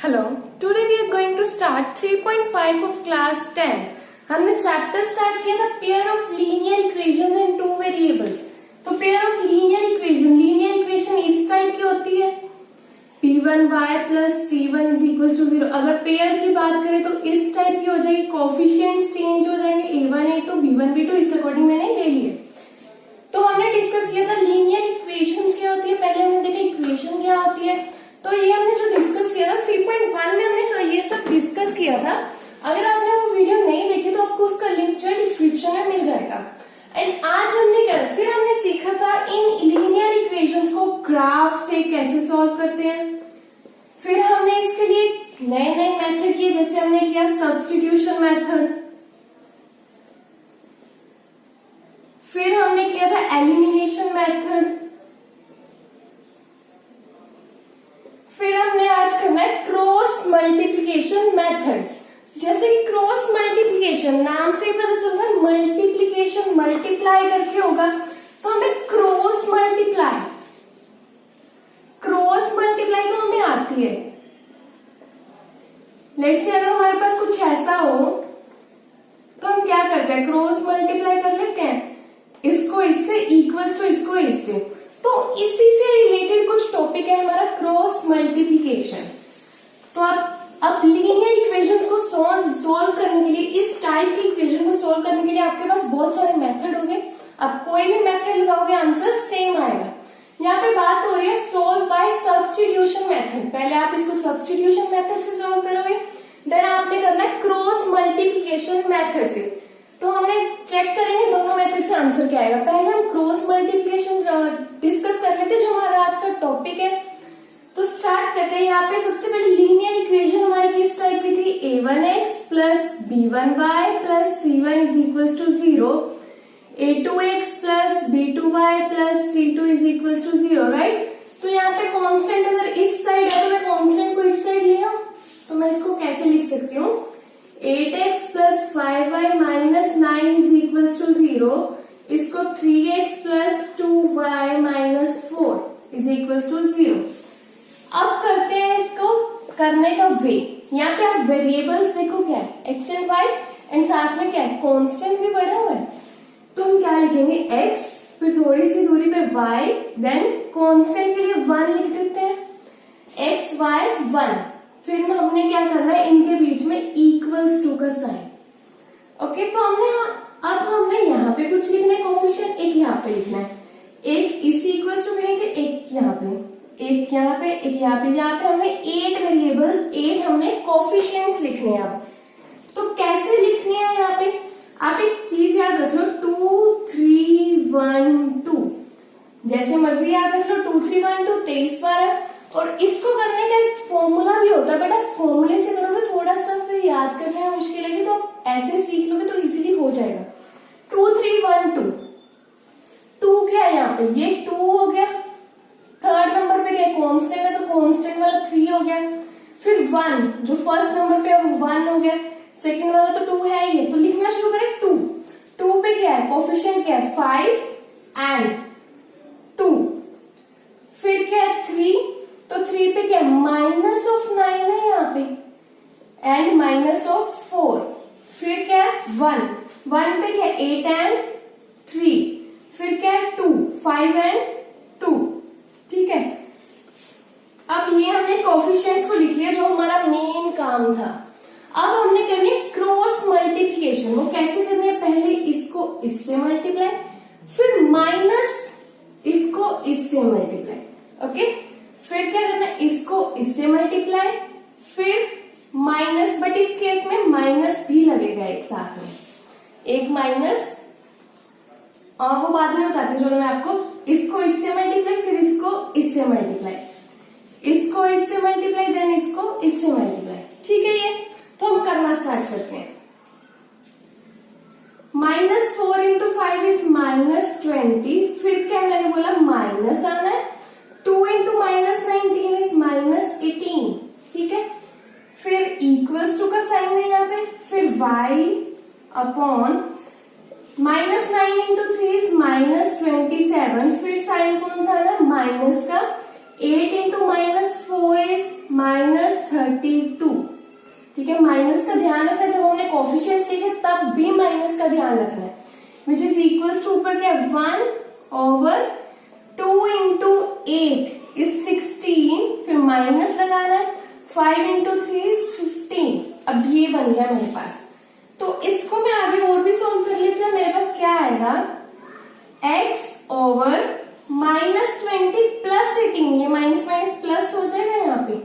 Hello, today we are going to start 3.5 of class 10th. हमने chapter start किया था pair of linear equation and two variables. तो pair of linear equation इस type की होती है p1y plus c1 is equal to 0। अगर pair की बात करें तो इस टाइप की हो जाएगी, कोफिशिएंट्स चेंज हो जाएंगे a1 a2 b1 b2, इस अकॉर्डिंग मैंने ले लिए। तो हमने डिस्कस किया था लीनियर इक्वेशंस क्या होती है, पहले हमने देखा इक्वेशन क्या होती है। तो ये हमने जो डिस्कस किया था 3.1 में हमने ये सब डिस्कस किया था। अगर आपने वो वीडियो नहीं देखी तो आपको उसका लिंक जो है डिस्क्रिप्शन में मिल जाएगा। एंड आज हमने क्या फिर हमने सीखा था इन लीनियर इक्वेशंस को ग्राफ से कैसे सॉल्व करते हैं। फिर हमने इसके लिए नए नए मेथड किए, जैसे हमने किया सब्स्टिट्यूशन मेथड, फिर हमने किया था एलिमिनेशन मेथड, फिर हमने आज करना है क्रॉस मल्टीप्लिकेशन मेथड। जैसे कि क्रॉस मल्टीप्लिकेशन नाम से ही पता चल रहा है, मल्टीप्लिकेशन मल्टीप्लाई करके होगा, तो हमें क्रॉस मल्टीप्लाई तो हमें आती है। लेट्स से अगर हमारे पास कुछ ऐसा हो तो हम क्या करते हैं, क्रॉस मल्टीप्लाई कर लेते हैं, इसको इससे इक्वल्स टू इसको इससे। तो इसी से रिलेटेड कुछ टॉपिक है हमारा क्रॉस मल्टीप्लिकेशन। तो अब लीनियर इक्वेशंस को सॉल्व करने के लिए, इस टाइप की इक्वेशन को सॉल्व करने के लिए आपके पास बहुत सारे मेथड होंगे। अब कोई भी मेथड लगाओगे आंसर सेम आएगा। यहाँ पे बात हो रही है सॉल्व बाय सब्स्टिट्यूशन मेथड। पहले आप इसको सब्स्टिट्यूशन मेथड से सॉल्व करोगे, देन आपने करना है क्रॉस मल्टीप्लिकेशन मेथड से। तो हमने चेक करेंगे दोनों मेथड से आंसर क्या आएगा। पहले हम क्रॉस मल्टीप्लिकेशन डिस्कस कर लेते हैं जो हमारा आज का टॉपिक है। तो स्टार्ट करते हैं। यहाँ पे सबसे पहले लीनियर इक्वेशन हमारी किस टाइप की थी, a1x plus b1y plus c1 is equal to 0, a2x plus b2y plus c2 is equal to 0, right. तो यहाँ पे कांस्टेंट अगर इस साइड है तो मैं कांस्टेंट को इस साइड लिया, तो मैं इसको कैसे लिख सकती हूँ, 8x plus 5y minus 9 is equal to 0, इसको 3x plus 2y minus 4 is equal to 0। अब करते हैं इसको करने का वे। यहाँ पे आप वेरिएबल्स देखो क्या है, x एंड y, एंड साथ में क्या है, कांस्टेंट भी पड़ा हुआ है। तो हम क्या लिखेंगे, x, फिर थोड़ी सी दूरी पे y, देन कांस्टेंट के लिए 1 लिख देते हैं, x y 1। फिर में हमने क्या करना है, इनके बीच में इक्वल्स टू का साइन। ओके, तो अब हमने यहाँ पे कुछ लिखना है कोफिशिएंट, एक यहाँ पे लिखना है, एक इसी इक्वल्स टू के नीचे, एक यहाँ पे, एक यहाँ पे, एक यहाँ पे। यहाँ पे हमने 8 वेरिएबल, 8 हमने कोफिशिएंट्स लिखने हैं। अब तो कैसे लिखने हैं, यहाँ पे आप एक चीज याद रख लो, 2 3 1 2, जैसे मर्जी याद रख लो, 2 3 1 2 23 12। और इसको करने का एक फॉर्मूला भी होता है, बट आप फॉर्मूले से करोगे थोड़ा सा फिर याद करने में मुश्किल लगी, तो आप ऐसे सीख लोगे तो इजीली हो जाएगा। 2 3 1 2, 2 क्या है यहाँ पे, ये 2 हो गया। थर्ड नंबर पे क्या कांस्टेंट है, तो कांस्टेंट वाला 3 हो गया। फिर 1 जो फर्स्ट नंबर पे है वो 1 हो गया, सेकंड वाला तो 2 है ये। तो लिखना शुरू करें 2, 2 पे क्या है, कोफिशिएंट क्या है, 5 एंड 2। फिर क्या है 3, तो 3 पे क्या है, माइनस ऑफ 9 है यहाँ पे, एंड माइनस ऑफ 4। फिर क्या है 1, 1 पे क्या है 8 एंड 3। फिर क्या है 2, 5 एंड 2, ठीक है। अब ये हमने कोफिशिएंट्स को लिख लिया जो हमारा मेन काम था। अब हमने करनी है क्रॉस मल्टीप्लिकेशन। वो कैसे करनी है, पहले इसको इससे मल्टीप्लाई, फिर माइनस इसको इससे मल्टीप्लाई, ओके। फिर क्या करना है, इसको इससे मल्टीप्लाई, फिर माइनस, बट इस केस में माइनस भी लगेगा एक साथ में, एक माइनस, और वो बाद में बताती हूँ। चलो मैं आपको, इसको इससे मल्टीप्लाई, फिर इसको इससे मल्टीप्लाई, इसको इससे मल्टीप्लाई, देन इसको इससे मल्टीप्लाई, ठीक है। ये तो हम करना स्टार्ट करते हैं। -4 इंटू 5 इज -20। फिर क्या मैंने बोला, माइनस आना है। 2 इंटू -19 इज -18, ठीक है। फिर इक्वल्स टू का साइन है यहाँ पे, फिर y अपॉन -9 इंटू 3 इज -27। फिर साइन कौन सा आना है, माइनस का। 8 इंटू -4 इज -32। ठीक है, माइनस का ध्यान रखना, जब हमने कोफिशिएंट्स लिखे तब भी माइनस का ध्यान रखना है। विच इज इक्वल्स टू ऊपर क्या 1/2 इंटू 8 इज 16, फिर माइनस लगाना है, 5 इंटू 3 इज 15। अब ये बन गया मेरे पास। तो इसको मैं आगे और भी सोल्व कर लेती हूँ। मेरे पास क्या आएगा, x ओवर -20 प्लस 18, ये माइनस माइनस प्लस हो जाएगा यहाँ पे,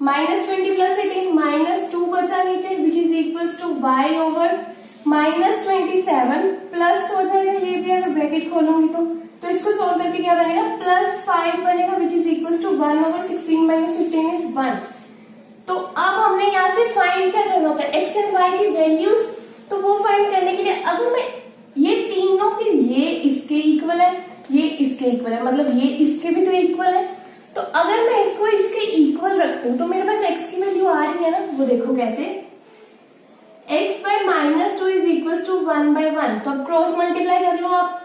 -20 प्लस 18, -2 बचा नीचे, which is equals to y over -27 plus हो जाएगा, ये भी अगर ब्रैकेट खोलूंगी तो इसको सोल्व करके क्या बनेगा, +5 बनेगा, which is equals to 1 over 16 minus 15 is 1। तो अब हमने यहाँ से फाइंड क्या करना होता है, एक्स एंड वाई की वैल्यूज। तो वो फाइंड करने के लिए अगर मैं ये तीनों के, ये इसके इक्वल है, ये इसके इक्वल है, मतलब ये इसके भी तो इक्वल है, तो अगर मैं इसको इसके इक्वल रखती हूँ तो मेरे पास x की वैल्यू आ रही है ना, वो देखो कैसे, x by -2 is equal to 1/1। तो अब क्रॉस मल्टीप्लाई कर लो आप,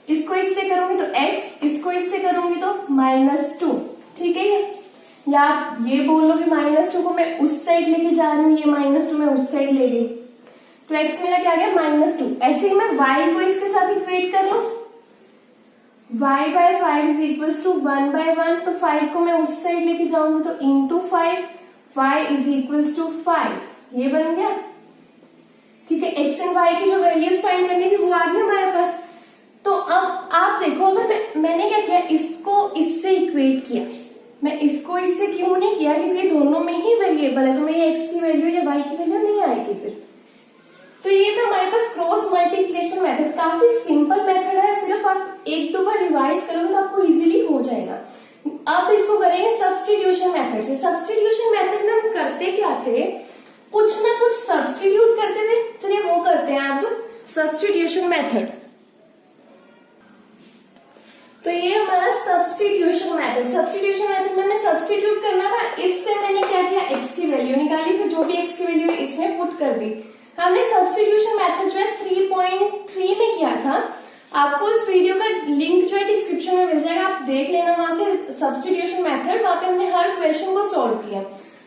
इसको इससे करूंगी तो x, इसको इससे करूंगी तो -2। ठीक है, या आप ये बोल लो कि -2 को मैं उस साइड लेके जा रही हूँ, ये -2 मैं उस साइड ले गई, तो x मेरा क्या आ गया -2। ऐसे ही मैं y को इसके साथ इक्वेट कर लूं, y by 5 is equals to 1/1, तो 5 को मैं उस साइड लेके जाऊंगी तो into 5, y is equals to 5, ये बन गया। ठीक है, x एंड y की जो वैल्यूज फाइंड करनी थी वो आ गई हमारे पास। तो अब आप देखो, अगर मैंने क्या किया, इसको इससे इक्वेट किया, मैं इसको इससे क्यों नहीं किया, क्योंकि दोनों में ही वेरिएबल है, तो मेरी x की वैल्यू या y की वैल्यू नहीं आएगी फिर। तो ये था हमारे पास क्रॉस मल्टीप्लिकेशन मेथड, काफी सिंपल मेथड है, सिर्फ आप एक दो बार रिवाइज करोगे तो आपको इजीली हो जाएगा। अब इसको करेंगे सब्स्टिट्यूशन मेथड से। सब्स्टिट्यूशन मेथड में हम करते क्या थे, कुछ ना कुछ सब्स्टिट्यूट करते थे। चलिए वो करते हैं अब, सब्स्टिट्यूशन मेथड। तो ये हमारा सब्स्टिट्यूशन मेथड। सब्स्टिट्यूशन मेथड में हमें सब्स्टिट्यूट करना था, इससे मैंने क्या किया, x की वैल्यू निकाली, फिर जो भी x की वैल्यू है इसमें पुट कर दी। हमने सब्स्टिट्यूशन मेथड जो है 3.3 में किया था, आपको इस वीडियो का लिंक जो है डिस्क्रिप्शन में मिल जाएगा, आप देख लेना वहां से सब्स्टिट्यूशन मेथड, वहां पे हमने हर क्वेश्चन को सॉल्व किया।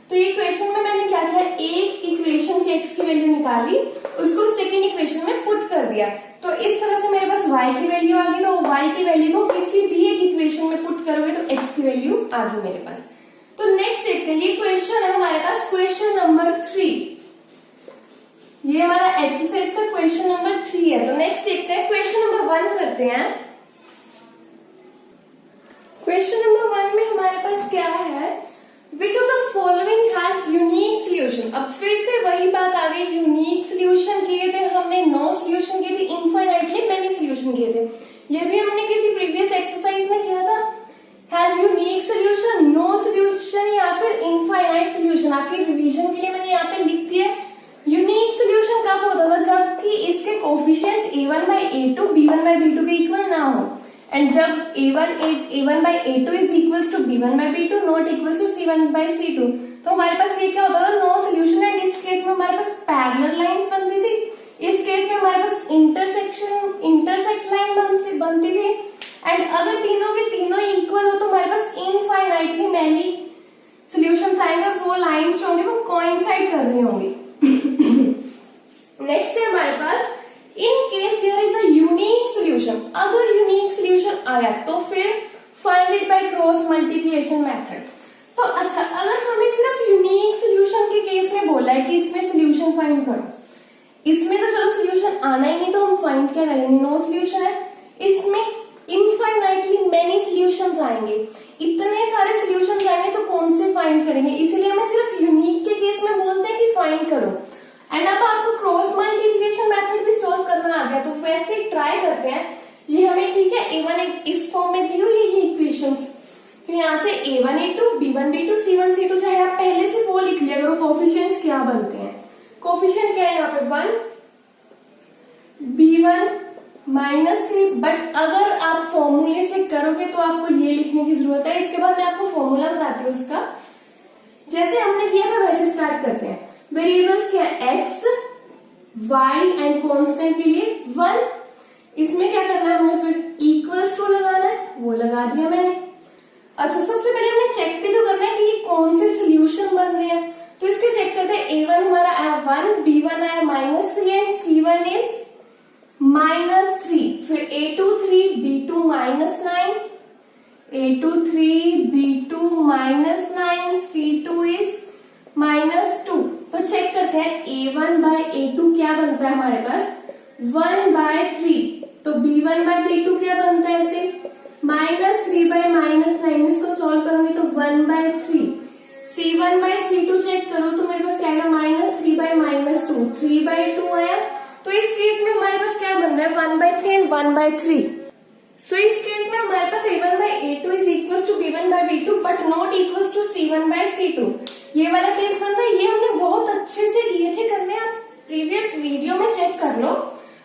तो ये क्वेश्चन में मैंने क्या किया, एक इक्वेशन से x की वैल्यू निकाली, उसको सेकेंड इक्वेशन में पुट कर दिया, तो इस तरह से मेरे पास y की वैल्यू आ गई। तो y की वैल्यू को किसी भी एक इक्वेशन में पुट करोगे तो x की वैल्यू आ गई मेरे पास। तो नेक्स्ट देखते हैं, ये क्वेश्चन है हमारे पास क्वेश्चन नंबर 3, ये हमारा एक्सरसाइज का क्वेश्चन नंबर 3 है। तो नेक्स्ट देखते हैं, क्वेश्चन नंबर 1 करते हैं। क्वेश्चन नंबर 1 में हमारे पास क्या है, which of the following has unique solution. अब फिर से वही बात आ गई, यूनिक सोल्यूशन किए थे हमने, नो सोल्यूशन किए थे, इनफाइनाइटली मेनी सोल्यूशन किए थे, ये भी हमने किसी प्रीवियस एक्सरसाइज में किया था। Has unique solution, no solution या फिर इनफाइनाइट सोल्यूशन। आपके रिवीजन के लिए मैंने यहाँ पे लिख दिया, यूनिक सोल्यूशन कब होता था, जबकि इसके coefficients a1 by a2 b1 by b2 के इक्वल ना हो, एंड जब a1 by a2 is equals to b1 by b2 not equals to c1 by c2, तो हमारे पास ये क्या होता था, नो सोल्यूशन। एंड इस केस में हमारे पास पैरेलल लाइंस बनती थी, इस केस में हमारे पास इंटरसेक्ट लाइन बनती थी, एंड अगर तीनों के तीनों इक्वल हो तो हमारे पास इनफाइनाइटली मैनी सोल्यूशंस आएंगे, वो लाइंस होंगे वो कोइंसाइड कर रही होंगी। नेक्स्ट है हमारे पास, in case there is a unique solution, अगर यूनिक सोल्यूशन आया तो फिर find it by cross multiplication method. तो अच्छा, अगर हमें सिर्फ यूनिक सोल्यूशन के केस में बोला है कि इसमें सोल्यूशन फाइंड करो, इसमें तो चलो सोल्यूशन आना ही नहीं, तो हम फाइंड क्या करेंगे, नो सोल्यूशन है, इसमें इनफाइनाइटली मेनी सोल्यूशंस आएंगे, इतने सारे सोल्यूशंस आएंगे तो कौन से फाइंड करेंगे, इसलिए हमें सिर्फ यूनिक के केस में बोलते हैं कि फाइंड करो। एंड अब आपको क्रॉस मल्टीप्लिकेशन मेथड भी सॉल्व करना आ गया, तो वैसे ट्राई करते हैं। ये हमें ठीक है a1 इस फॉर्म में दी हुई ये इक्वेशंस, तो यहाँ से a1 a2 b1 b2 c1 c2, चाहे आप पहले से वो लिख लिया करो कोफिशिएंट्स क्या बनते हैं। कोफिशिएंट क्या है यहाँ पे 1 b1 -3, बट अगर आप फॉर्मूले से करोगे तो आपको ये लिखने की जरूरत है। इसके बाद मैं आपको फॉर्मूला बताती हूँ उसका, जैसे हमने किया था वैसे स्टार्ट करते हैं। वेरिएबल्स क्या है, x y एंड कांस्टेंट के लिए 1, इसमें क्या करना है हमने, फिर इक्वल्स टू लगाना है, वो लगा दिया मैंने। अच्छा, सबसे पहले हमने चेक भी तो करना है कि ये कौन -9, C2 इज -2। तो चेक करते हैं A1/A2 क्या बनता है हमारे पास 1/3। तो B1/B2 क्या बनता है ऐसे -3/-9। इसको सॉल्व करूंगी तो 1/3। C1/C2 चेक करो तो मेरे पास क्या आएगा -3/-2, 3/2 आया। तो इस केस में हमारे पास क्या बन रहा है 1/3 एंड 1/3। सो इस केस में हमारे पास A1/A2 is equal to B1/B2 but not equal to C1/C2। ये वाला केस बन रहा है, ये हमने बहुत अच्छे से लिए थे करने, आप प्रीवियस वीडियो में चेक कर लो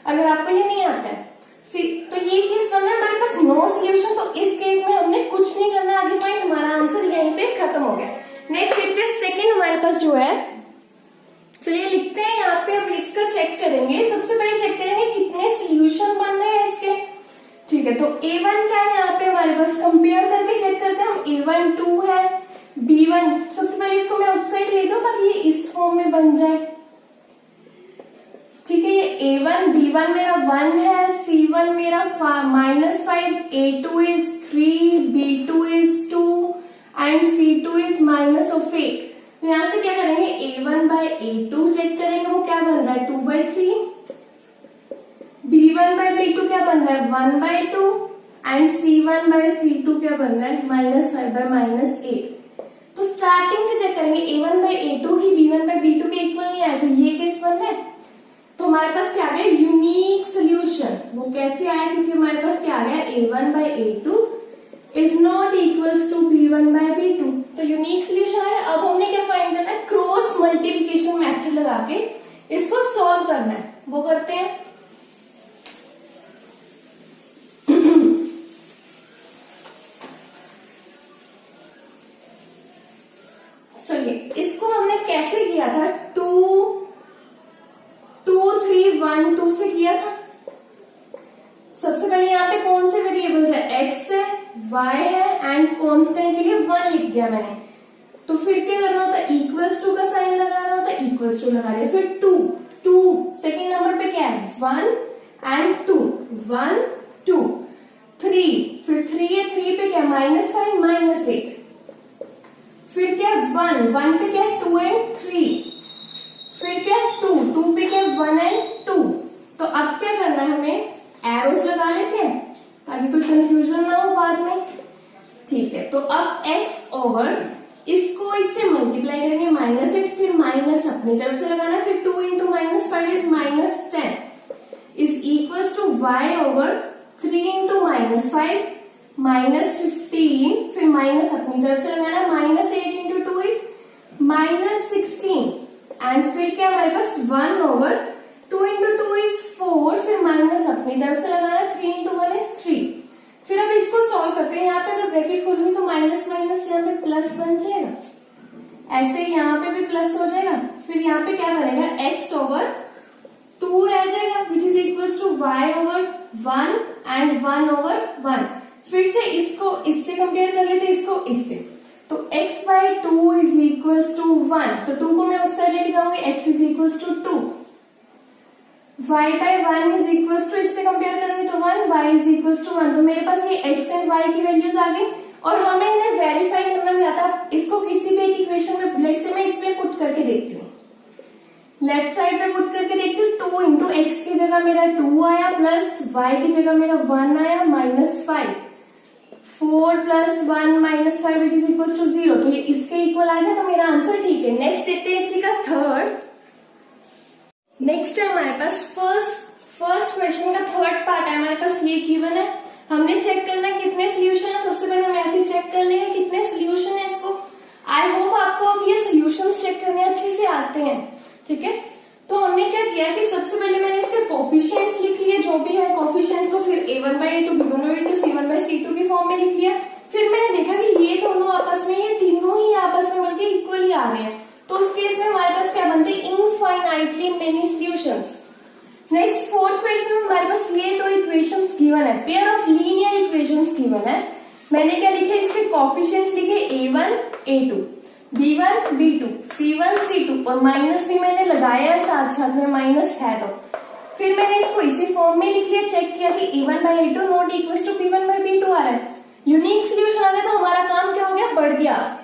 अगर आपको ये नहीं आता है। तो ये केस बन रहा है हमारे पास नो सोल्यूशन। तो इस केस में हमने कुछ नहीं करना आगे फाइंड, हमारा आंसर यहीं पे खत्म हो गया। नेक्स्ट लिखते हैं सेकेंड हमारे पास जो है, चलिए लिखते हैं यहाँ पे। अब इसका चेक करेंगे, सबसे पहले चेक करेंगे कितने सोल्यूशन बन रहे हैं इसके। ठीक है, तो A1 क्या है यहाँ पे हमारे पास, कंपेयर करके चेक करते हैं हम। A1 2 है, B1 सबसे पहले इसको मैं उस साइड ले जाऊं ताकि ये इस फॉर्म में बन जाए। ठीक है, ये A1 B1 मेरा 1 है, C1 मेरा -5, A2 is 3, B2 is 2 and C2 is -8। तो यहां से क्या करेंगे A1/A2 चेक करेंगे, वो क्या बन रहा है 2/3। B1/B2 क्या बन रहा है 1/2 एंड C1/C2 क्या बन रहा है -5/-8। तो स्टार्टिंग से चेक करेंगे A1/A2 ही B1/B2 के इक्वल नहीं आया, तो ये केस बन रहा है। तो हमारे पास क्या आ गया यूनिक सोल्यूशन। वो कैसे आया, क्योंकि हमारे पास क्या आ गया A1/A2 is not equals to B1/B2। तो यूनिक सोल्यूशन आया। अब हमने क्या फाइंड करना है, क्रॉस मल्टीप्लिकेशन मेथड लगा के इसको सॉल्व करना है, वो करते हैं। चलिए इसको हमने कैसे किया था 2 3 1 2 से किया था। सबसे पहले यहाँ पे कौन से वेरिएबल्स है, x है, y है एंड कांस्टेंट के लिए 1 लिख दिया मैंने। तो फिर क्या करना होता है इक्वल्स टू का साइन लगाना होता है, इक्वल्स टू लगा दिया। फिर 2 सेकेंड नंबर पे क्या है 1 एंड 2 1 2 3, फिर 3 है, 3 पे क्या -5 -8। फिर क्या 1 पे क्या 2 एंड 3, फिर क्या 2 पे क्या 1 एंड 2। तो अब क्या करना है हमें एरोस लगा लेते हैं ताकि कोई कंफ्यूजन ना हो बाद में। ठीक है, तो अब x ओवर इसको इससे मल्टीप्लाई करेंगे -8, फिर माइनस अपनी तरफ से लगाना, फिर 2 into -5 is -10 is equals to y over 3 into -5 -15, फिर माइनस अपनी तरफ से लगाना, -8 इंटू 2 इज -16 एंड फिर क्या हमारे पास 1 ओवर 2 इंटू 2 इज 4, फिर माइनस अपनी तरफ से लगाना, 3 इंटू 1 इज 3। फिर अब इसको सॉल्व करते हैं। यहाँ पे अगर ब्रैकेट खोलूंगी तो माइनस यहाँ पे प्लस बन जाएगा, ऐसे यहाँ पे भी प्लस हो जाएगा। फिर यहाँ पे क्या बनेगा x ओवर 2 रह जाएगा which is equals to y over 1 and 1 over 1। फिर से इसको इससे कंपेयर कर लेते, इसको इससे। तो x/2 इज इक्वल्स टू 1, तो 2 को मैं उस साइड लेके जाऊंगी, x is equals to 2। y/1 is equals to, इससे कंपेयर करूंगी तो 1, y इज इक्वल्स टू 1। तो मेरे पास ये x एंड y की वैल्यूज आ गई और हमें इन्हें वेरीफाई करना भी आता। इसको किसी भी एक इक्वेशन में लेट से मैं इस पे पुट करके देखती हूँ, लेफ्ट साइड पे पुट करके देखती हूँ। 2 इंटू एक्स की जगह मेरा 2 आया, प्लस y की जगह मेरा 1 आया, -5, 4 + 1 - 5 विच इज इक्वल्स टू 0। तो ये इसके इक्वल आ गया, तो मेरा आंसर ठीक है। नेक्स्ट देखते हैं इसी का थर्ड। नेक्स्ट है हमारे पास फर्स्ट क्वेश्चन का थर्ड पार्ट है हमारे पास, ये गिवन है। हमने चेक करना है कितने सोल्यूशन है। सबसे पहले हम ऐसे चेक कर लेंगे कितने सोल्यूशन है इसको। आई होप आपको अब ये सोल्यूशंस चेक करने अच्छे से आते हैं। ठीक है, तो हमने क्या किया कि सबसे पहले मैंने इसके कोफिशिएंट्स लिख लिए, जो भी है कोफिशिएंट्स को, फिर A1/A2 B1/B2 C1/C2 की फॉर्म में लिख लिया। फिर मैंने देखा कि ये दोनों आपस में, ये तीनों ही आपस में बल्कि इक्वल ही आ रहे हैं। तो उस केस में हमारे पास क्या बनते हैं infinitely many solutions. Next fourth question में हमारे पास ये दो इक्वेशंस गिवन है, pair of linear equations given है। मैंने क्या लिखे, इसके कोफिशिएंट्स लिखे A1 A2 B1 B2 C1 C2 और माइनस भी मैंने लगाया है साथ साथ में, माइनस है तो। फिर मैंने इसको इसी फॉर्म में लिख लिया, चेक किया कि A1/A2 not equal to B1/B2 आ रहा है। यूनिक सोल्यूशन आ गया, तो हमारा काम क्या हो गया, बढ़ गया।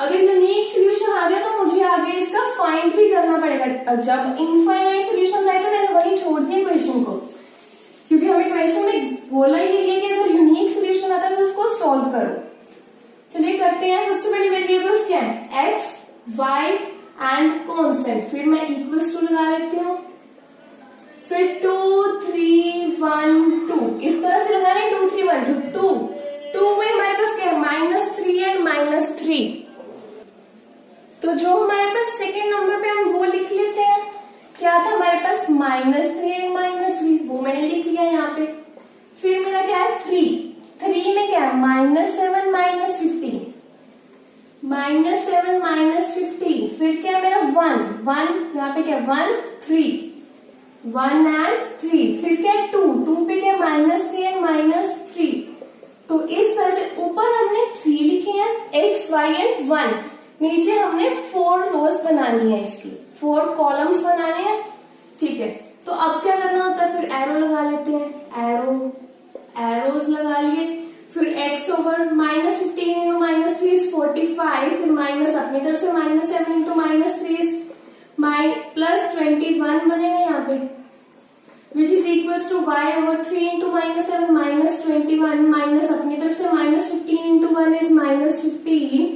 अगर यूनिक सोल्यूशन आ गया तो मुझे आगे इसका फाइंड भी करना पड़ेगा। अब जब इनफाइनाइट सोल्यूशन आए तो मैंने वही छोड़ दिया क्वेश्चन को, क्योंकि हमें क्वेश्चन में बोला ही है कि अगर यूनिक सोल्यूशन आता है तो उसको सॉल्व करो। चलिए करते हैं। सबसे पहले वेरिएबल्स क्या है, एक्स, वाई एंड कांस्टेंट। फिर मैं इक्वल्स टू लगा लेती हूँ, फिर 2 3 1 2 इस तरह से लगाना है। 2 3 1 2 2 में हमारे पास क्या है, -3 एंड -3। तो जो हमारे पास सेकेंड नंबर पे हम वो लिख लेते हैं। क्या था हमारे पास, -3 एंड -3, वो मैंने लिख लिया यहाँ पे। फिर मेरा क्या है 3 में क्या है, -7 -15, -7 -15। फिर क्या मेरा 1 यहाँ पे क्या 1 3 1 एंड 3। फिर क्या 2 पे क्या -3 एंड -3। तो इस तरह से ऊपर हमने 3 लिखे हैं, x y एंड 1। नीचे हमने 4 रोज बनानी है, इसकी 4 कॉलम्स बनाने हैं। ठीक है, तो अब क्या करना होता है, फिर एरो लगा लेते हैं। एरोज लगा लिए। फिर x ओवर -15 इंटू -3 इज 45। फिर माइनस अपनी तरफ से -7 इंटू -3 +21 बनेगा यहाँ पे, which is equals to y over 3 into -7 -21 minus अपनी तरफ से -15 into 1 is -15,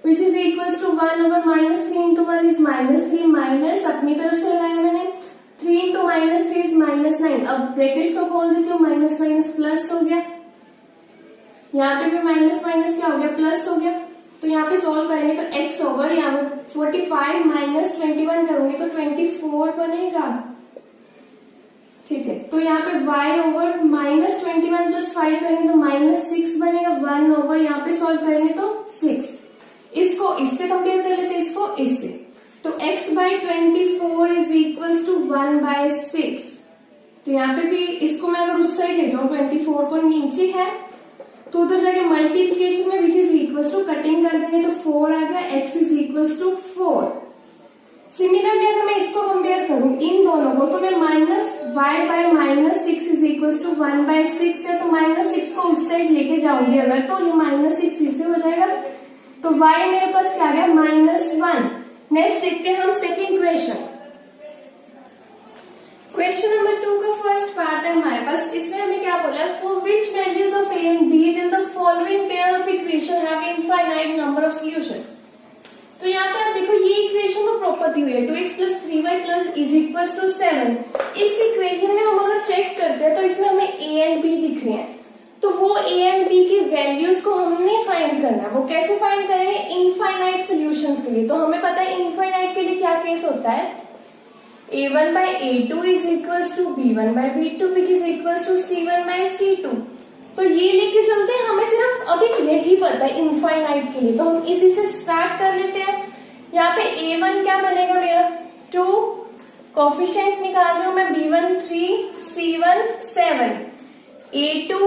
which is equals to 1 over -3 into 1 is -3 minus अपनी तरफ से लगाया मैंने 3 इंटू -3 इज -9। अब ब्रैकेट्स को खोल देती हूँ, माइनस माइनस प्लस हो गया, यहाँ पे भी माइनस माइनस क्या हो गया, प्लस हो गया। तो यहाँ पे सॉल्व करेंगे तो x ओवर यहाँ पर 45 -21 करूंगी तो 24 बनेगा। ठीक है, तो यहाँ पे y ओवर -21 + 5 करेंगे तो -6 बनेगा। 1 ओवर यहाँ पे सॉल्व करेंगे तो 6। इसको इससे कंपेयर कर लेते हैं, इसको इससे। तो x/24 इज इक्वल टू 1/6। तो यहाँ पे भी इसको मैं अगर उस साइड ले जाऊं, 24 को नीचे है तो उधर जाके मल्टीप्लीकेशन में which is equal to cutting कर देंगे तो 4 आ गया, x is equal to 4। Similarly अगर मैं इसको कंपेयर करूं इन दोनों को तो मैं -y/-6 इज इक्वल टू 1/6 है, तो -6 को उस साइड लेके जाऊंगी अगर तो ये -6 इसे हो जाएगा। तो y मेरे पास क्या आ गया, -1। नेक्स्ट देखते हैं हम सेकेंड क्वेश्चन। क्वेश्चन नंबर 2 का फर्स्ट पार्ट है हमारे पास। इसमें हमें क्या बोला है, for which values of a and b in the following pair of equation have infinite number of solution। तो यहाँ पे आप देखो ये इक्वेशन तो प्रॉपर दी हुई है, 2x + 3y = 7। इस इक्वेशन में हम अगर चेक करते हैं तो इसमें हमें a and b दिख रहे हैं। तो वो a and b की वैल्यूज को हमने फाइंड करना है। वो कैसे फाइंड करेंगे, इनफाइनाइट सोल्यूशंस के लिए। तो हमें पता है इनफाइनाइट के लिए क्या केस होता है, a1/a2 is equals to b1/b2 which is equals to c1/c2। तो ये लेके चलते हैं, हमें सिर्फ अभी यही पता है इनफाइनाइट के लिए। तो हम इसी से स्टार्ट कर लेते हैं। यहाँ पे a1 क्या बनेगा मेरा, 2 कोफिशिएंट्स निकाल रही हूं मैं, b1 3 c1 7, a2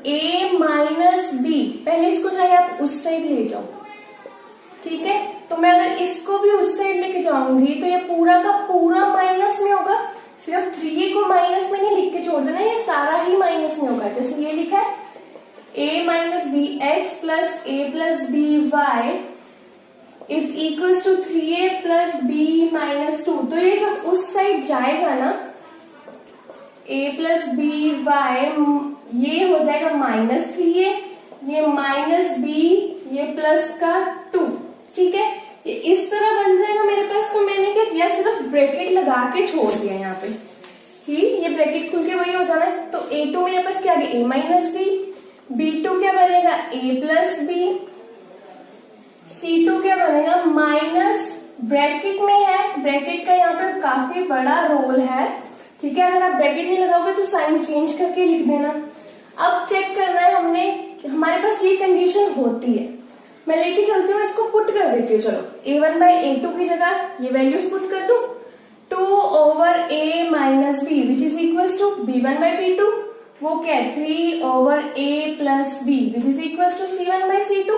a minus b। पहले इसको चाहे आप उस साइड ले जाओ, ठीक है। तो मैं अगर इसको भी उस साइड लेके जाऊंगी तो ये पूरा का पूरा माइनस में होगा। सिर्फ 3 को माइनस में नहीं लिख के छोड़ देना, ये सारा ही माइनस में होगा। जैसे ये लिखा है a minus b x plus a plus b y is equal to 3a plus b minus 2। तो ये जब उस साइड जाएगा ना, a प्लस बी वाई, ये हो जाएगा -3a, ये माइनस b, ये प्लस का 2। ठीक है, ये इस तरह बन जाएगा मेरे पास। तो मैंने क्या किया, सिर्फ ब्रैकेट लगा के छोड़ दिया यहाँ पे कि ये ब्रैकेट खुल के वही हो जाना है। तो a2 मेरे पास क्या आ गया, a माइनस बी, b2 क्या बनेगा, a प्लस बी, c2 क्या बनेगा, माइनस ब्रैकेट में है। ब्रैकेट का यहाँ पे काफी बड़ा रोल है, ठीक है। अगर आप ब्रैकेट नहीं लगाओगे तो साइन चेंज करके लिख देना। अब चेक करना है हमने, हमारे पास ये कंडीशन होती है। मैं लेके चलती हूँ, इसको पुट कर देती हूँ। चलो a1/a2 की जगह ये वैल्यूज पुट कर दू, 2 over a minus b which is equal to b1/b2, वो क्या है 3 ओवर a प्लस b which is equal to c1/c2,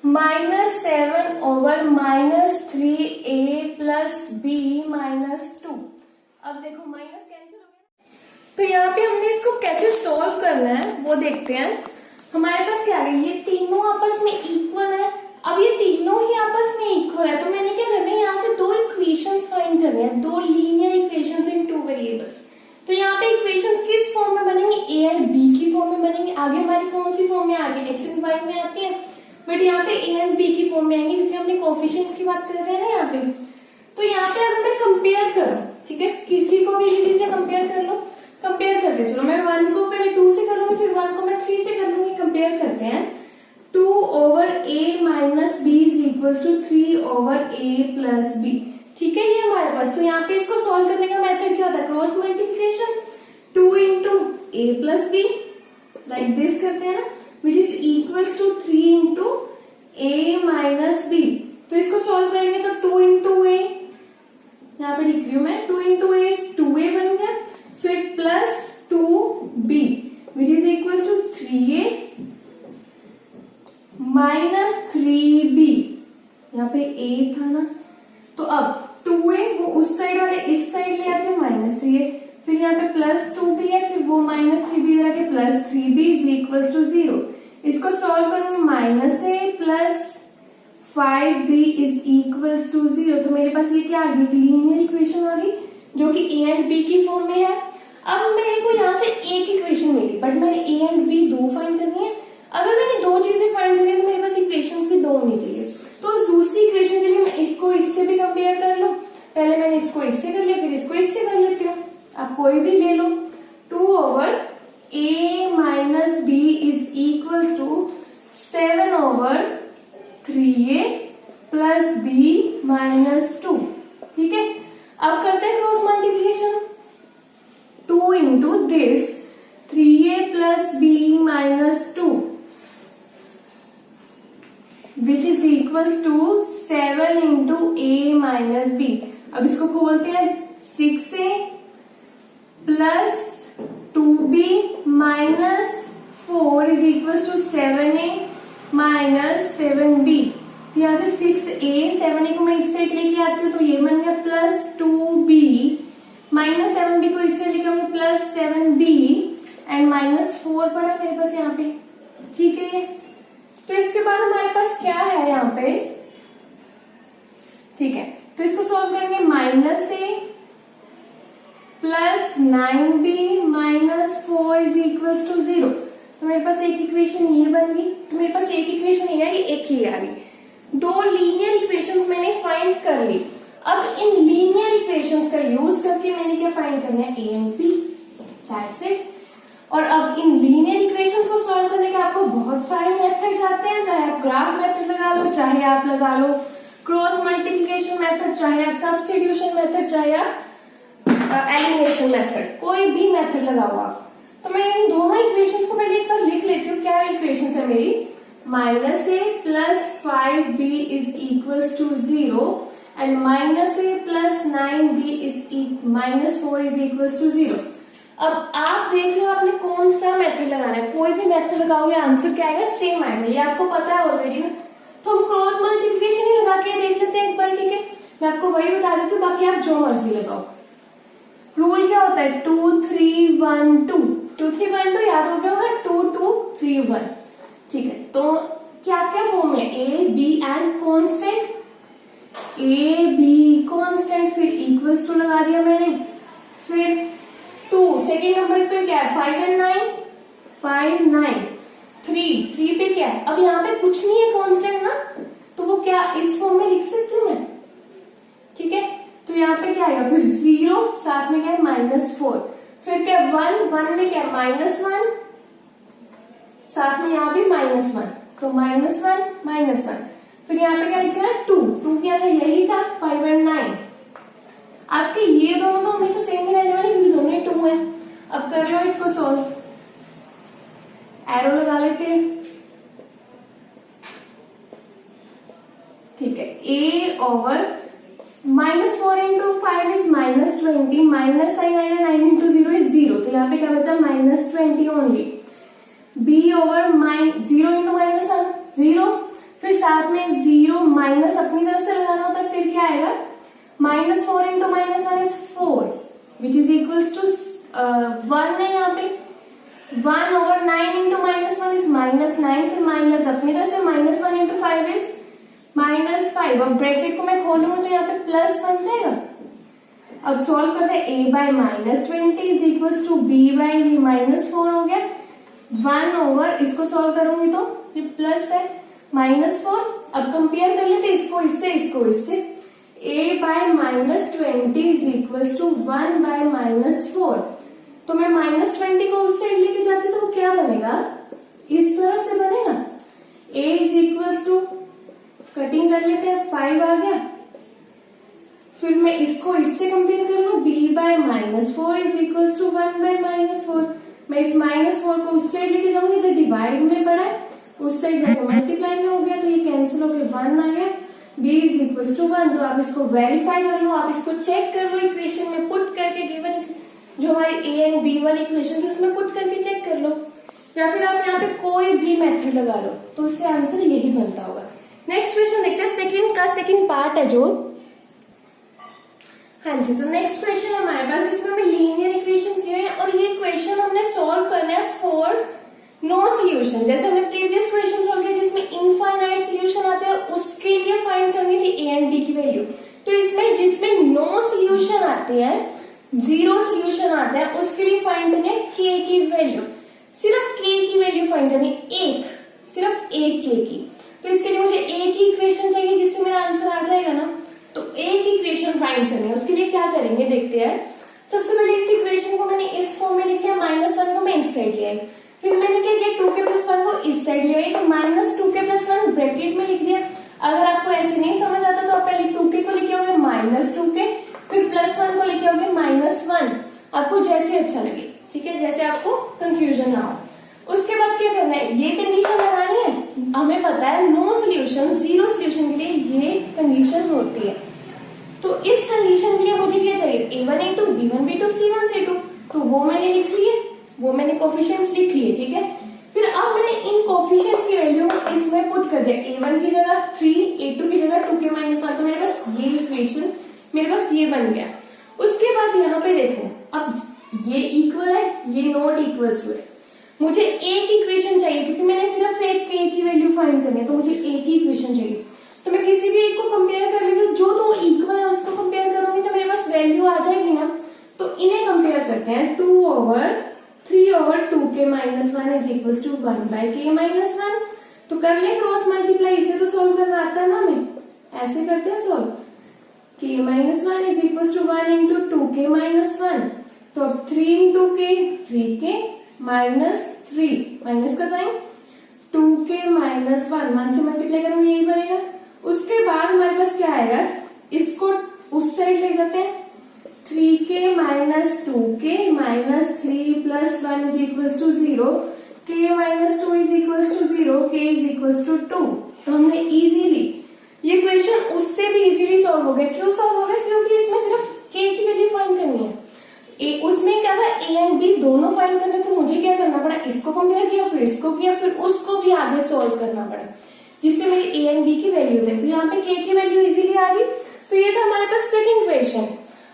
-7 over -3a plus b minus 2। अब देखो माइनस कैंसिल हो गया। तो यहाँ पे हमने इसको कैसे सॉल्व करना है वो देखते हैं। हमारे पास क्या है, ये तीनों आपस में इक्वल है। अब ये तीनों पे ए एंड बी की फॉर्म में आएंगे क्योंकि हमने कोफिशिएंट्स की बात कर रहे हैं ना यहाँ पे। तो यहाँ पे अगर मैं कंपेयर करूं, ठीक है, किसी को भी किसी से कंपेयर कर लो, कंपेयर करते चलो, मैं 1 को पहले 2 से करूंगी, फिर 1 को मैं 3 से कर दूंगी। कंपेयर करते हैं, 2 over a minus b is equals to 3 over a plus b, ठीक है, ये हमारे पास। तो यहाँ पे इसको सॉल्व करने का मेथड क्या होता है, cross multiplication, 2 into a plus b like this करते हैं ना, which is equals to 3 into a minus b। तो इसको सॉल्व करेंगे तो 2 into a, यहाँ पे लिख रही हूं मैं, 2 into a 2a बन गया, फिर plus 2b which is equals to 3a minus 3b, यहाँ पे a था ना, तो अब 2a वो उस साइड वाले इस साइड ले आते हैं, माइनस 3a, फिर यहाँ पे प्लस 2b है, फिर वो माइनस 3b इधर आके plus 3b is equals to 0। इसको सॉल्व करूंगी, minus a plus 5b is equals to 0। तो मेरे पास ये क्या आ गई, लीनियर इक्वेशन आ गई जो कि a एंड b की फॉर्म में है। अब मेरे को यहाँ से एक इक्वेशन मिली, बट मैंने a एंड b दो फाइंड करनी है। अगर मैंने दो चीजें फाइंड करी तो मेरे पास इक्वेशंस भी दो होनी चाहिए। तो उस दूसरी इक्वेशन के लिए मैं इसको इससे भी कंपेयर कर लूं। पहले मैंने इसको इससे कर लिया, फिर इसको इससे कर लेती हूँ। आप कोई भी ले लो, 2 over a minus b is equals to 7 over 3a plus b minus 2, ठीक है। अब करते हैं cross multiplication, 2 into this 3a plus b minus 2 which is equals to 7 into a minus b। अब इसको खोलते हैं, 6a plus 2b minus 4 is equals to 7a minus 7b। तो यहाँ से 6a 7a को मैं इस साइड लेके आती हूँ तो ये बन गया प्लस 2b माइनस 7b को इस साइड लेके आऊंगी प्लस 7b एंड माइनस 4 पड़ा मेरे पास यहाँ पे, ठीक है। तो इसके बाद हमारे पास क्या है यहाँ पे, ठीक है, तो इसको सॉल्व करेंगे, minus a plus 9b minus 4 is equals to 0। तो मेरे पास एक इक्वेशन ये बन गई, तो मेरे पास एक इक्वेशन ये आई, एक ही आ गई। दो लीनियर इक्वेशंस मैंने फाइंड कर ली। अब इन लीनियर इक्वेशंस का यूज करके मैंने क्या फाइंड करना है, a and b, that's it. और अब इन लीनियर इक्वेशंस को सॉल्व करने के आपको बहुत सारे मेथड्स आते हैं, चाहे आप ग्राफ मेथड लगा लो, चाहे आप लगा लो क्रॉस मल्टीप्लिकेशन मेथड, चाहे आप सब्स्टिट्यूशन मेथड, चाहे आप एलिमिनेशन मेथड, कोई भी मेथड लगाओ आप। तो मैं इन दोनों इक्वेशंस को पहले एक बार लिख लेती हूँ। क्या इक्वेशंस है मेरी, minus a plus 5b is equals to 0 and minus a plus 9b is minus 4 is equals to 0। अब आप देख लो आपने कौन सा मेथड लगाना है, कोई भी मेथड लगाओगे आंसर क्या आएगा, सेम आएगा, ये आपको पता है ऑलरेडी ना। तो हम क्रॉस मल्टीप्लिकेशन ही लगा के देख लेते हैं एक बार, ठीक है। मैं आपको वही बता देती हूँ, बाकी आप जो मर्जी लगाओ। रूल क्या होता है, 2 3 1 2, 2 3 1 2 याद हो गया होगा, 2 2 3 1, ठीक है। तो क्या क्या फॉर्म है, a b and constant, a b constant, फिर इक्वल्स टू लगा दिया मैंने, फिर 2 सेकेंड नंबर पे क्या है, 5 एंड 9, 5 9, 3 पे क्या है, अब यहाँ पे कुछ नहीं है कांस्टेंट ना, तो वो क्या इस फॉर्म में लिख सकती हूँ मैं, ठीक है। तो यहाँ पे क्या आएगा, फिर 0 साथ में क्या है माइनस 4, फिर क्या 1 में क्या माइनस 1, साथ में यहाँ भी माइनस 1, तो माइनस 1, फिर यहाँ पे क्या लिखना है 2 क्या था, यही था 5 एंड 9। आपके ये दोनों तो हमेशा सेम ही रहने वाले क्योंकि दोनों ही 2 है। अब कर लो इसको सॉल्व, एरो लगा लेते हैं, ठीक है। a over minus 4 into 5 is minus 20, minus sign आएगा, 9 इंटू 0 इज 0, तो यहाँ पे क्या बचा minus 20 only. b over 0 into minus 1 0, फिर साथ में 0 माइनस अपनी तरफ से लगाना होता है, फिर क्या आएगा minus 4 into minus 1 is 4 which is equals to 1 है यहाँ पे, 1 over 9 into minus 1 is minus 9, फिर माइनस अपनी तरफ से माइनस 1 इंटू 5 इज माइनस 5। अब ब्रैकेट को मैं खोलूंगा तो यहाँ पे प्लस बन जाएगा। अब सॉल्व करते हैं, a by minus 20 is equals to b by minus 4 हो गया, 1 ओवर इसको सॉल्व करूंगी तो ये प्लस है, -4। अब कंपेयर कर लेते इसको इससे। a by -20 is equal to 1 by -4। तो मैं -20 को उस साइड लेके जाती तो वो क्या बनेगा, इस तरह से बनेगा। a is equal to, cutting कर लेते हैं, 5 आ गया। फिर मैं इसको इससे कंपेयर कर लूं, b by -4 is equal to 1 by -4। मैं इस -4 को उस साइड लेके जाऊंगी, इधर डिवाइड में पड़ा है, उस साइड जाके मल्टीप्लाई में हो गया, तो ये कैंसिल होकर 1 आ गया। b is equal to 1। तो आप इसको वेरीफाई कर लो, आप इसको चेक कर लो, इक्वेशन में पुट करके गिवन जो हमारी a एंड b वाली इक्वेशन थी उसमें पुट करके चेक कर लो, या फिर आप यहाँ पे कोई भी मेथड लगा लो, तो इससे आंसर यही बनता होगा। नेक्स्ट क्वेश्चन देखते हैं, सेकंड पार्ट है जो। हाँ जी, तो नेक्स्ट क्वेश्चन है हमारे पास जिसमें हमें लीनियर इक्वेशन दिए हैं और ये क्वेश्चन हमने सॉल्व करना है फॉर नो सोल्यूशन। जैसे हमने प्रीवियस क्वेश्चन सॉल्व किया जिसमें इनफाइनाइट सोल्यूशन आते हैं, उसके लिए फाइंड करनी थी a एंड b की वैल्यू। तो इसमें जिसमें नो सोल्यूशन आते हैं, जीरो सोल्यूशन आता है, उसके लिए फाइंड करनी है k की वैल्यू। सिर्फ k की वैल्यू फाइंड करनी, सिर्फ एक k की। तो इसके लिए मुझे a की इक्वेशन चाहिए जिससे मेरा आंसर आ जाएगा ना। तो a की इक्वेशन फाइंड करनी है, उसके लिए क्या करेंगे देखते हैं। सबसे पहले इस इक्वेशन को मैंने इस फॉर्म में लिख लिया, -1 को मैं इस साइड ले आई। फिर मैंने क्या किया, 2k + 1 को इस साइड ले आई, तो -2k + 1 ब्रैकेट में लिख दिया। अगर आपको ऐसे नहीं समझ आता तो आप पहले 2k को लिखे होगे -2k, फिर +1 को लिखे होगे -1, आपको जैसे अच्छा लगे, ठीक है, जैसे आपको कंफ्यूजन ना हो। उसके बाद क्या करना है, ये कंडीशन लगानी है। हमें पता है नो सोल्यूशन, जीरो सोल्यूशन के लिए ये कंडीशन होती है। तो इस कंडीशन के लिए मुझे क्या चाहिए, a1 a2 b1 b2 c1 c2। तो वो मैंने लिख लिए, वो मैंने कोफिशिएंट्स लिख लिए, ठीक है। फिर अब मैंने इन कोफिशिएंट्स की वैल्यू इसमें पुट कर दिया, a1 की जगह 3, a2 की जगह 2k - 1। तो मेरे पास ये इक्वेशन, मेरे पास ये बन गया। उसके बाद यहाँ पे देखो, अब ये इक्वल है, ये नॉट इक्वल्स टू है। मुझे एक इक्वेशन चाहिए क्योंकि मैंने सिर्फ एक k की वैल्यू फाइंड करनी है, तो मुझे एक ही इक्वेशन चाहिए। तो मैं किसी भी एक को कंपेयर कर रही हूँ, जो दो इक्वल है उसको कंपेयर करूंगी तो मेरे पास वैल्यू आ जाएगी ना। तो इन्हें कंपेयर करते हैं, 2/3/2k - 1 is equal to 1/k - 1। तो कर ले क्रॉस मल्टीप्लाई, इसे तो सोल्व करना आता है ना हमें, ऐसे करते हैं solve. k - 1 is equal to 1 × 2k - 1। तो अब 3 × k, 3k - 3 माइनस का साइन, 2k - 1 से मल्टीप्लाई करूंगी, यही बनेगा। उसके बाद हमारे पास क्या आएगा, इसको उस साइड ले जाते हैं, 3k - 2k - 3 + 1 is equal to 0, k - 2 is equal to 0, k is equal to 2। तो हमने इजीली ये क्वेश्चन उससे भी इजीली सॉल्व हो गया। क्यों सॉल्व हो गया, क्योंकि इसमें सिर्फ k की वैल्यू फाइंड करनी है। उसमें क्या था, a एंड b दोनों फाइंड करने, तो मुझे क्या करना पड़ा, इसको कंपेयर किया, फिर इसको किया, फिर उसको भी आगे सॉल्व करना पड़ा, जिससे मेरी a एंड b की वैल्यूज है। तो यहाँ पे k की वैल्यू इजीली आ गई। तो ये था हमारे पास सेकंड क्वेश्चन।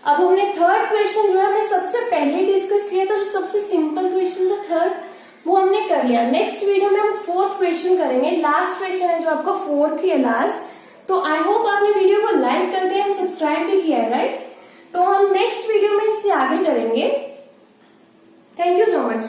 अब हमने थर्ड क्वेश्चन जो है हमने सबसे पहले डिस्कस किया था, जो सबसे सिंपल क्वेश्चन था थर्ड, वो हमने कर लिया। नेक्स्ट वीडियो में हम फोर्थ क्वेश्चन करेंगे, लास्ट क्वेश्चन है जो आपका फोर्थ ही है, लास्ट। तो आई होप आपने वीडियो को लाइक कर दिया, सब्सक्राइब भी किया है, राइट। तो हम नेक्स्ट वीडियो में इससे आगे करेंगे। Thank you so much.